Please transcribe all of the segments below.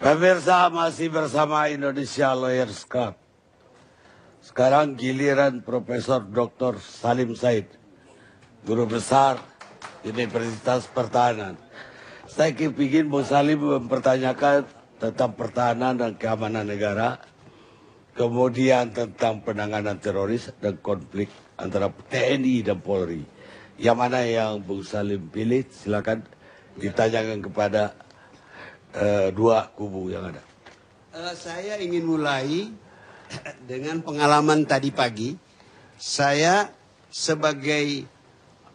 Pemirsa, masih bersama Indonesia Lawyers Club. Sekarang giliran Profesor Dr. Salim Said, Guru Besar Universitas Pertahanan. Saya ingin Bu Salim mempertanyakan tentang pertahanan dan keamanan negara, kemudian tentang penanganan teroris dan konflik antara TNI dan Polri. Yang mana yang Bu Salim pilih, silakan ditanyakan kepada dua kubu yang ada. Saya ingin mulai dengan pengalaman tadi pagi. Saya sebagai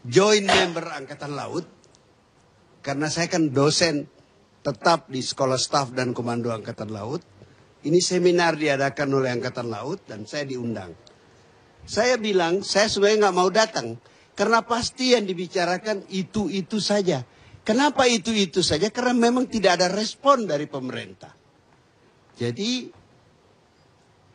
joint member Angkatan Laut, karena saya kan dosen tetap di Sekolah Staf dan Komando Angkatan Laut. Ini seminar diadakan oleh Angkatan Laut dan saya diundang. Saya bilang, saya sebenarnya nggak mau datang. Karena pasti yang dibicarakan itu-itu saja. Kenapa itu-itu saja? Karena memang tidak ada respon dari pemerintah. Jadi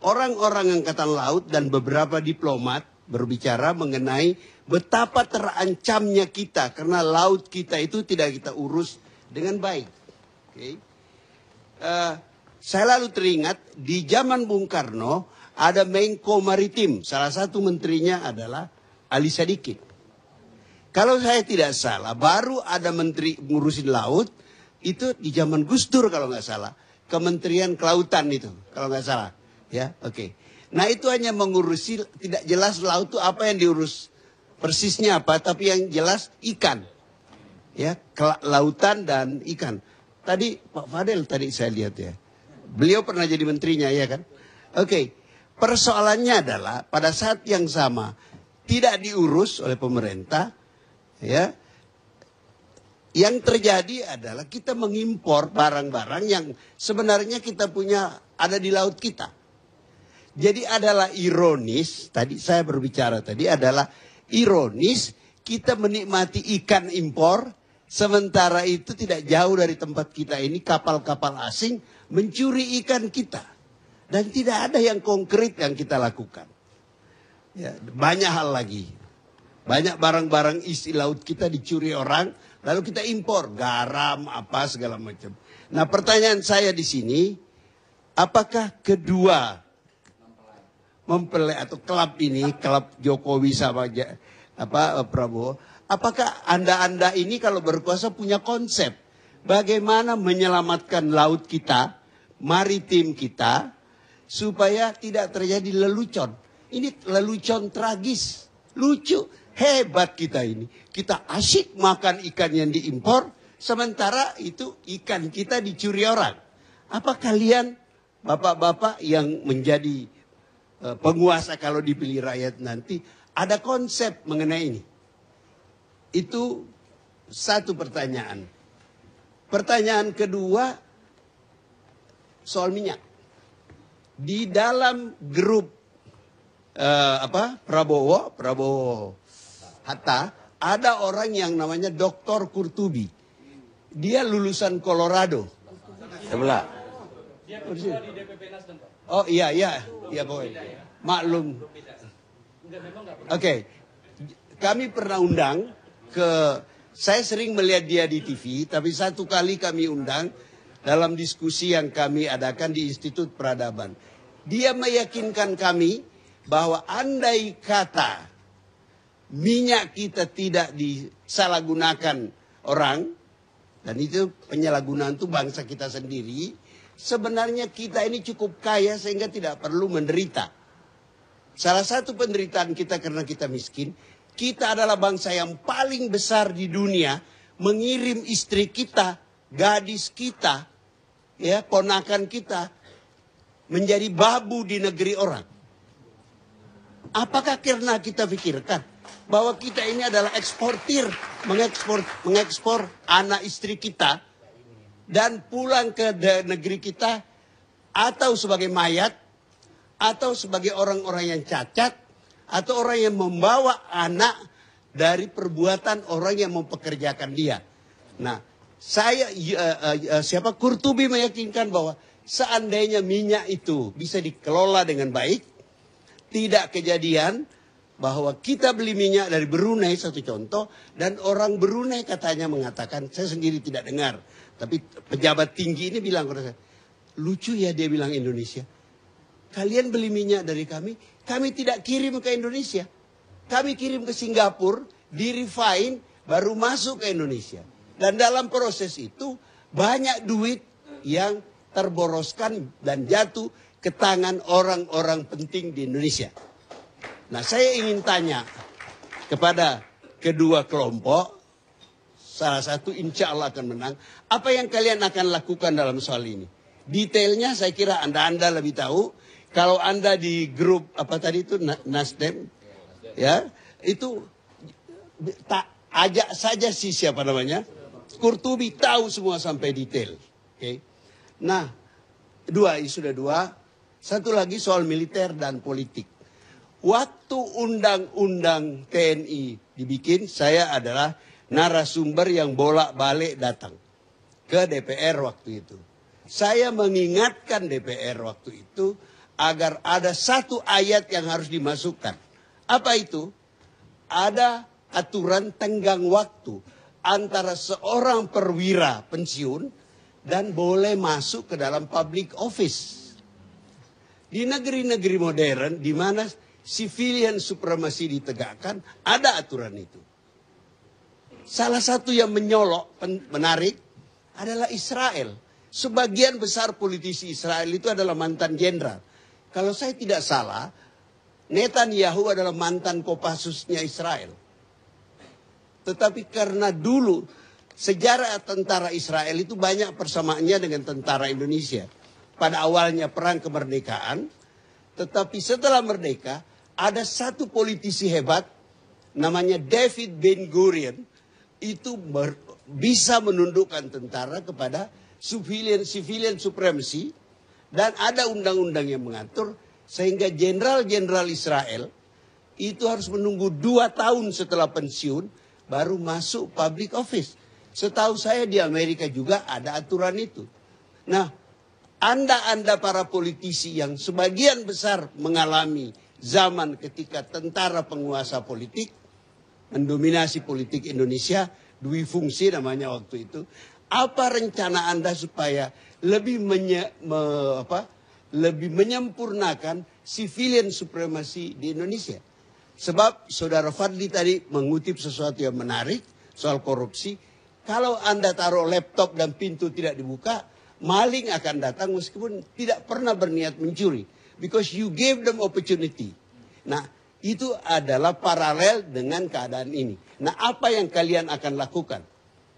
orang-orang Angkatan Laut dan beberapa diplomat berbicara mengenai betapa terancamnya kita. Karena laut kita itu tidak kita urus dengan baik. Okay. Saya lalu teringat di zaman Bung Karno ada Menko Maritim. Salah satu menterinya adalah Ali Sadikin. Kalau saya tidak salah, baru ada menteri ngurusin laut, itu di zaman Gus Dur kalau nggak salah. Kementerian Kelautan itu, kalau nggak salah. Ya, oke. Nah itu hanya mengurusi, tidak jelas laut itu apa yang diurus. Persisnya apa, tapi yang jelas ikan. Ya, kelautan dan ikan. Tadi Pak Fadel tadi saya lihat ya. Beliau pernah jadi menterinya ya kan. Oke, persoalannya adalah pada saat yang sama tidak diurus oleh pemerintah. Ya, yang terjadi adalah kita mengimpor barang-barang yang sebenarnya kita punya ada di laut kita. Jadi adalah ironis, tadi saya berbicara tadi adalah ironis kita menikmati ikan impor, sementara itu tidak jauh dari tempat kita ini kapal-kapal asing mencuri ikan kita. Dan tidak ada yang konkret yang kita lakukan. Ya, banyak hal lagi. Banyak barang-barang isi laut kita dicuri orang, lalu kita impor garam apa segala macam. Nah, pertanyaan saya di sini, apakah kedua mempelai atau klub ini, klub Jokowi sama Prabowo, apakah anda ini kalau berkuasa punya konsep bagaimana menyelamatkan laut kita, maritim kita, supaya tidak terjadi lelucon. Ini lelucon tragis, lucu. Hebat kita ini. Kita asyik makan ikan yang diimpor, sementara itu ikan kita dicuri orang. Apa kalian, bapak-bapak yang menjadi penguasa kalau dipilih rakyat nanti, ada konsep mengenai ini? Itu satu pertanyaan. Pertanyaan kedua, soal minyak. Di dalam grup Prabowo Hatta, ada orang yang namanya Dr. Kurtubi. Dia lulusan Colorado. Sebelah. Dia ketua di DPP Nasdem, Pak. Oh iya pokoknya. Maklum. Oke. Kami pernah undang saya sering melihat dia di TV, tapi satu kali kami undang dalam diskusi yang kami adakan di Institut Peradaban. Dia meyakinkan kami bahwa andai kata minyak kita tidak disalahgunakan orang, dan itu penyalahgunaan itu bangsa kita sendiri, sebenarnya kita ini cukup kaya sehingga tidak perlu menderita. Salah satu penderitaan kita karena kita miskin, kita adalah bangsa yang paling besar di dunia mengirim istri kita, gadis kita, ya ponakan kita menjadi babu di negeri orang. Apakah karena kita pikirkan bahwa kita ini adalah eksportir, mengekspor anak istri kita dan pulang ke negeri kita atau sebagai mayat, atau sebagai orang-orang yang cacat, atau orang yang membawa anak dari perbuatan orang yang mempekerjakan dia. Nah, Kurtubi meyakinkan bahwa seandainya minyak itu bisa dikelola dengan baik, tidak kejadian bahwa kita beli minyak dari Brunei, satu contoh, dan orang Brunei katanya mengatakan, saya sendiri tidak dengar, tapi pejabat tinggi ini bilang kepada saya, lucu ya dia bilang Indonesia. Kalian beli minyak dari kami tidak kirim ke Indonesia. Kami kirim ke Singapura, di-refine, baru masuk ke Indonesia. Dan dalam proses itu banyak duit yang terboroskan dan jatuh ke tangan orang-orang penting di Indonesia. Nah, saya ingin tanya kepada kedua kelompok, salah satu insya Allah akan menang, apa yang kalian akan lakukan dalam soal ini? Detailnya saya kira Anda lebih tahu. Kalau Anda di grup apa tadi itu Nasdem, ya itu tak ajak saja si siapa namanya Kurtubi tahu semua sampai detail. Okay. Nah, sudah dua. Satu lagi soal militer dan politik. Waktu undang-undang TNI dibikin, saya adalah narasumber yang bolak-balik datang ke DPR waktu itu. Saya mengingatkan DPR waktu itu agar ada satu ayat yang harus dimasukkan. Apa itu? Ada aturan tenggang waktu antara seorang perwira pensiun dan boleh masuk ke dalam public office. Di negeri-negeri modern di mana civilian supremacy ditegakkan, ada aturan itu. Salah satu yang menarik adalah Israel. Sebagian besar politisi Israel itu adalah mantan jenderal. Kalau saya tidak salah, Netanyahu adalah mantan Kopassusnya Israel. Tetapi karena dulu sejarah tentara Israel itu banyak persamaannya dengan tentara Indonesia. Pada awalnya perang kemerdekaan, tetapi setelah merdeka ada satu politisi hebat namanya David Ben Gurion itu bisa menundukkan tentara kepada civilian supremacy. Dan ada undang-undang yang mengatur sehingga jenderal-jenderal Israel itu harus menunggu 2 tahun setelah pensiun baru masuk public office. Setahu saya di Amerika juga ada aturan itu. Nah, Anda para politisi yang sebagian besar mengalami zaman ketika tentara penguasa politik mendominasi politik Indonesia, dui fungsi namanya waktu itu. Apa rencana Anda supaya lebih menyempurnakan civilian supremacy di Indonesia? Sebab saudara Fadli tadi mengutip sesuatu yang menarik soal korupsi. Kalau Anda taruh laptop dan pintu tidak dibuka, maling akan datang meskipun tidak pernah berniat mencuri. Because you gave them opportunity. Nah, itu adalah paralel dengan keadaan ini. Nah, apa yang kalian akan lakukan?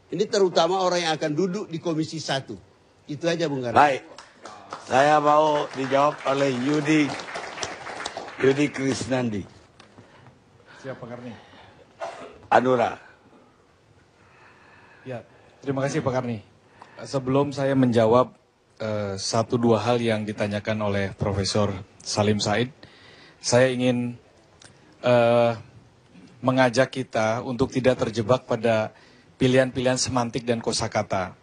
Ini terutama orang yang akan duduk di Komisi 1. Itu aja Bung Karno. Baik, saya mau dijawab oleh Yudi Krisnandi. Siap Pak Karni. Anura. Ya, terima kasih Pak Karni. Sebelum saya menjawab 1-2 hal yang ditanyakan oleh Profesor Salim Said, saya ingin mengajak kita untuk tidak terjebak pada pilihan-pilihan semantik dan kosakata.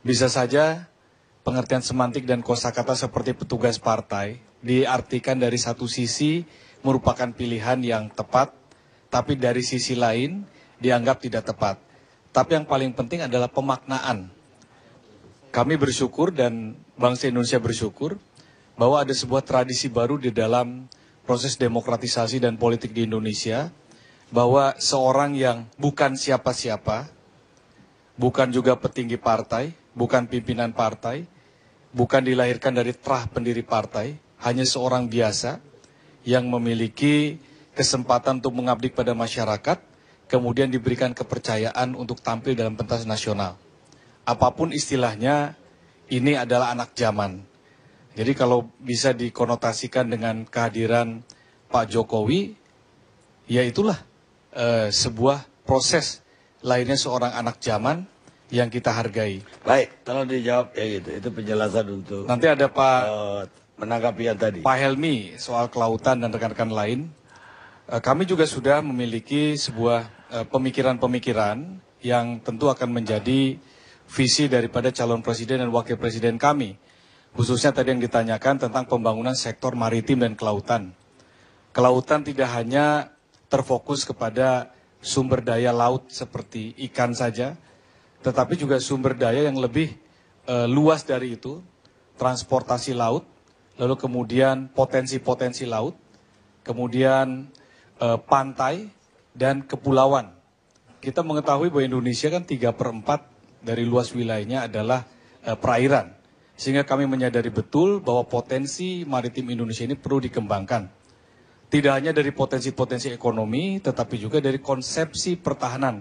Bisa saja pengertian semantik dan kosakata seperti petugas partai diartikan dari satu sisi merupakan pilihan yang tepat, tapi dari sisi lain dianggap tidak tepat. Tapi yang paling penting adalah pemaknaan. Kami bersyukur dan bangsa Indonesia bersyukur bahwa ada sebuah tradisi baru di dalam proses demokratisasi dan politik di Indonesia, bahwa seorang yang bukan siapa-siapa, bukan juga petinggi partai, bukan pimpinan partai, bukan dilahirkan dari terah pendiri partai, hanya seorang biasa yang memiliki kesempatan untuk mengabdi pada masyarakat, kemudian diberikan kepercayaan untuk tampil dalam pentas nasional. Apapun istilahnya, ini adalah anak zaman. Jadi kalau bisa dikonotasikan dengan kehadiran Pak Jokowi, ya itulah sebuah proses lainnya seorang anak zaman yang kita hargai. Baik, kalau dijawab ya gitu. Itu penjelasan untuk Nanti ada Pak menanggapi yang tadi. Pak Helmi soal kelautan dan rekan-rekan lain. Kami juga sudah memiliki sebuah pemikiran-pemikiran yang tentu akan menjadi visi daripada calon presiden dan wakil presiden kami. Khususnya tadi yang ditanyakan tentang pembangunan sektor maritim dan kelautan. Kelautan tidak hanya terfokus kepada sumber daya laut seperti ikan saja, tetapi juga sumber daya yang lebih luas dari itu, transportasi laut, lalu kemudian potensi-potensi laut, kemudian pantai, dan kepulauan. Kita mengetahui bahwa Indonesia kan 3/4 dari luas wilayahnya adalah perairan. Sehingga kami menyadari betul bahwa potensi maritim Indonesia ini perlu dikembangkan. Tidak hanya dari potensi-potensi ekonomi, tetapi juga dari konsepsi pertahanan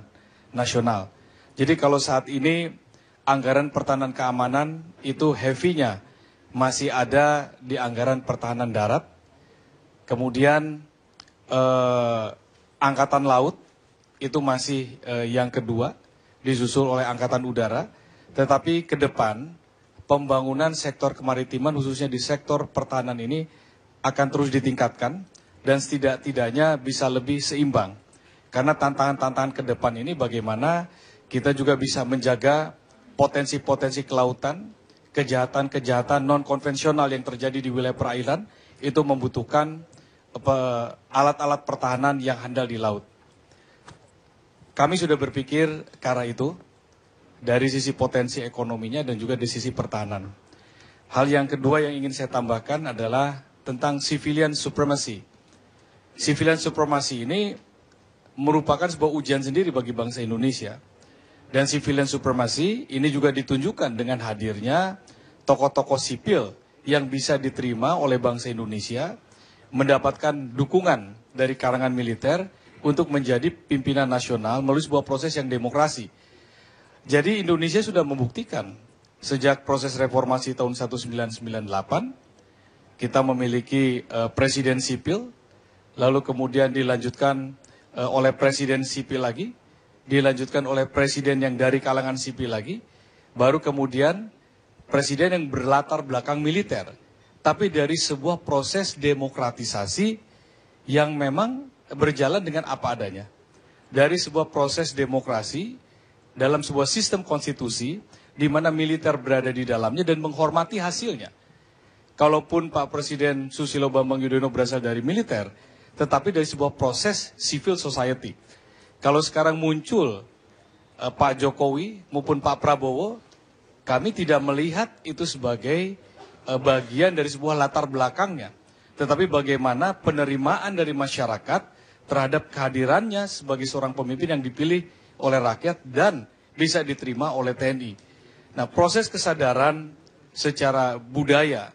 nasional. Jadi kalau saat ini anggaran pertahanan keamanan itu heavy-nya masih ada di anggaran pertahanan darat, kemudian angkatan laut itu masih yang kedua, disusul oleh angkatan udara, tetapi ke depan pembangunan sektor kemaritiman khususnya di sektor pertahanan ini akan terus ditingkatkan dan setidak-tidaknya bisa lebih seimbang. Karena tantangan-tantangan ke depan ini bagaimana kita juga bisa menjaga potensi-potensi kelautan, kejahatan-kejahatan non-konvensional yang terjadi di wilayah perairan, itu membutuhkan alat-alat pertahanan yang handal di laut. Kami sudah berpikir ke arah itu, dari sisi potensi ekonominya dan juga dari sisi pertahanan. Hal yang kedua yang ingin saya tambahkan adalah tentang civilian supremacy. Civilian supremacy ini merupakan sebuah ujian sendiri bagi bangsa Indonesia. Dan civilian supremacy ini juga ditunjukkan dengan hadirnya tokoh-tokoh sipil yang bisa diterima oleh bangsa Indonesia, mendapatkan dukungan dari kalangan militer untuk menjadi pimpinan nasional melalui sebuah proses yang demokrasi. Jadi Indonesia sudah membuktikan sejak proses reformasi tahun 1998, kita memiliki presiden sipil, lalu kemudian dilanjutkan oleh presiden sipil lagi, dilanjutkan oleh presiden yang dari kalangan sipil lagi, baru kemudian presiden yang berlatar belakang militer. Tapi dari sebuah proses demokratisasi yang memang berjalan dengan apa adanya. Dari sebuah proses demokrasi, dalam sebuah sistem konstitusi, di mana militer berada di dalamnya dan menghormati hasilnya. Kalaupun Pak Presiden Susilo Bambang Yudhoyono berasal dari militer, tetapi dari sebuah proses civil society. Kalau sekarang muncul Pak Jokowi maupun Pak Prabowo, kami tidak melihat itu sebagai bagian dari sebuah latar belakangnya. Tetapi bagaimana penerimaan dari masyarakat terhadap kehadirannya sebagai seorang pemimpin yang dipilih oleh rakyat dan bisa diterima oleh TNI. Nah, proses kesadaran secara budaya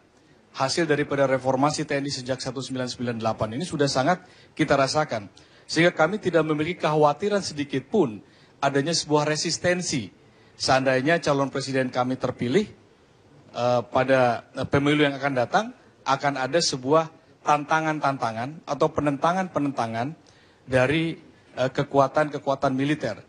hasil daripada reformasi TNI sejak 1998 ini sudah sangat kita rasakan. Sehingga kami tidak memiliki kekhawatiran sedikit pun adanya sebuah resistensi. Seandainya calon presiden kami terpilih pada pemilu yang akan datang, akan ada sebuah tantangan-tantangan atau penentangan-penentangan dari kekuatan-kekuatan militer.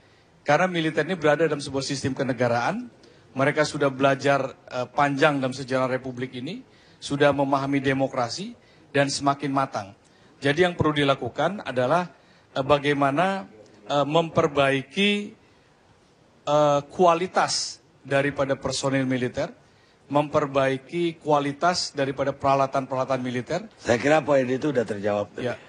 Karena militer ini berada dalam sebuah sistem kenegaraan, mereka sudah belajar panjang dalam sejarah Republik ini, sudah memahami demokrasi dan semakin matang. Jadi yang perlu dilakukan adalah bagaimana memperbaiki kualitas daripada personil militer, memperbaiki kualitas daripada peralatan-peralatan militer. Saya kira poin itu sudah terjawab. Ya.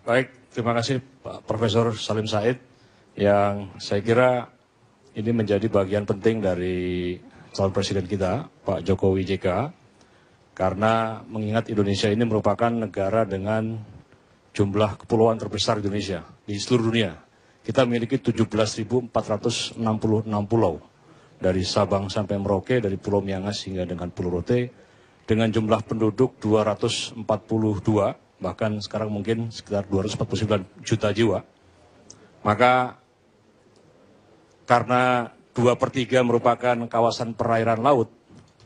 Baik, terima kasih Pak Profesor Salim Said, yang saya kira ini menjadi bagian penting dari calon presiden kita, Pak Jokowi JK, karena mengingat Indonesia ini merupakan negara dengan jumlah kepulauan terbesar di Indonesia, di seluruh dunia. Kita memiliki 17.466 pulau, dari Sabang sampai Merauke, dari Pulau Miangas hingga dengan Pulau Rote, dengan jumlah penduduk 242, bahkan sekarang mungkin sekitar 249 juta jiwa. Maka karena 2/3 merupakan kawasan perairan laut,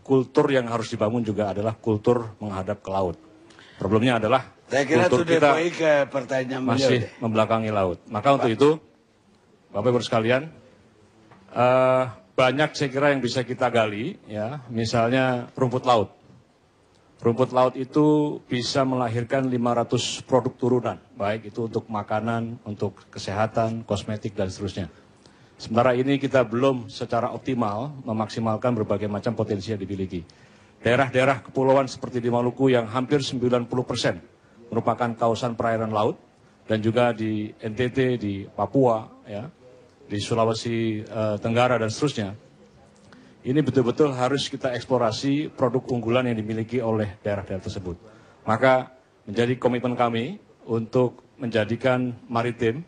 kultur yang harus dibangun juga adalah kultur menghadap ke laut. Problemnya adalah saya kira kultur sudah kita baik ke pertanyaan masih beliau. membelakangi laut. Maka untuk itu, Bapak Ibu sekalian, banyak saya kira yang bisa kita gali, ya, misalnya rumput laut. Rumput laut itu bisa melahirkan 500 produk turunan, baik itu untuk makanan, untuk kesehatan, kosmetik, dan seterusnya. Sementara ini kita belum secara optimal memaksimalkan berbagai macam potensi yang dimiliki. Daerah-daerah kepulauan seperti di Maluku yang hampir 90% merupakan kawasan perairan laut, dan juga di NTT, di Papua, ya, di Sulawesi Tenggara, dan seterusnya. ini betul-betul harus kita eksplorasi produk unggulan yang dimiliki oleh daerah-daerah tersebut. Maka menjadi komitmen kami untuk menjadikan maritim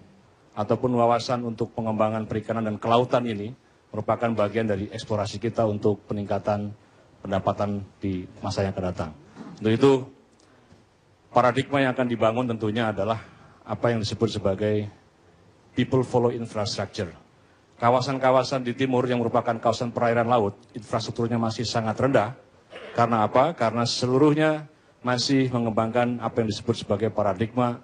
ataupun wawasan untuk pengembangan perikanan dan kelautan ini merupakan bagian dari eksplorasi kita untuk peningkatan pendapatan di masa yang akan datang. Untuk itu, paradigma yang akan dibangun tentunya adalah apa yang disebut sebagai people follow infrastructure. Kawasan-kawasan di timur yang merupakan kawasan perairan laut, infrastrukturnya masih sangat rendah. Karena apa? Karena seluruhnya masih mengembangkan apa yang disebut sebagai paradigma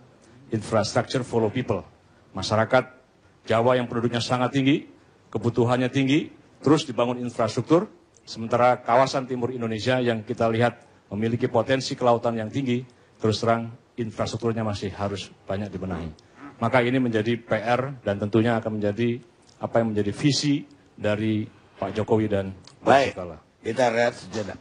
infrastructure follow people. Masyarakat Jawa yang penduduknya sangat tinggi, kebutuhannya tinggi, terus dibangun infrastruktur, sementara kawasan timur Indonesia yang kita lihat memiliki potensi kelautan yang tinggi, terus terang infrastrukturnya masih harus banyak dibenahi. Maka ini menjadi PR dan tentunya akan menjadi apa yang menjadi visi dari Pak Jokowi dan Pak Baik, Yusuf Kala. kita rehat sejenak.